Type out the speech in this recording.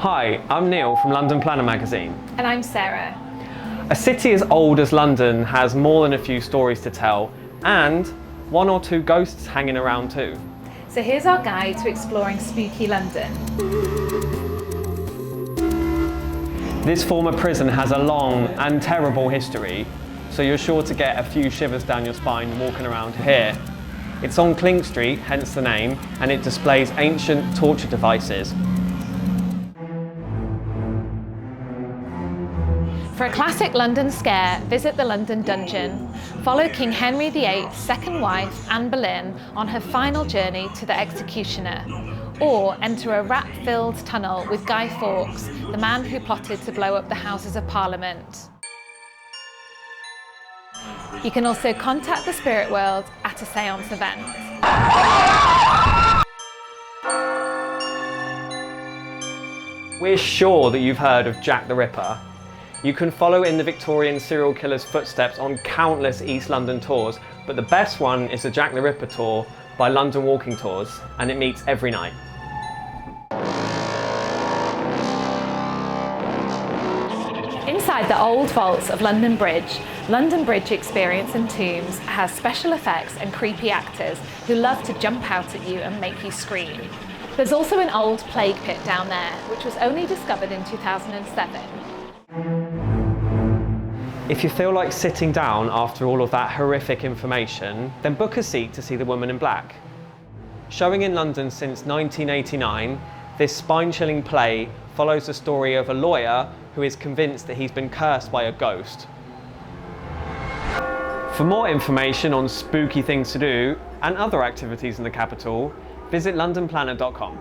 Hi, I'm Neil from London Planner magazine. And I'm Sarah. A city as old as London has more than a few stories to tell, and one or two ghosts hanging around too. So here's our guide to exploring spooky London. This former prison has a long and terrible history, so you're sure to get a few shivers down your spine walking around here. It's on Clink Street, hence the name, and it displays ancient torture devices. For a classic London scare, visit the London Dungeon. Follow King Henry VIII's second wife, Anne Boleyn, on her final journey to the executioner. Or enter a rat-filled tunnel with Guy Fawkes, the man who plotted to blow up the Houses of Parliament. You can also contact the spirit world at a séance event. We're sure that you've heard of Jack the Ripper. You can follow in the Victorian serial killer's footsteps on countless East London tours, but the best one is the Jack the Ripper tour by London Walking Tours, and it meets every night. Inside the old vaults of London Bridge Experience and Tombs has special effects and creepy actors who love to jump out at you and make you scream. There's also an old plague pit down there, which was only discovered in 2007. If you feel like sitting down after all of that horrific information, then book a seat to see The Woman in Black. Showing in London since 1989, this spine-chilling play follows the story of a lawyer who is convinced that he's been cursed by a ghost. For more information on spooky things to do and other activities in the capital, visit londonplanner.com.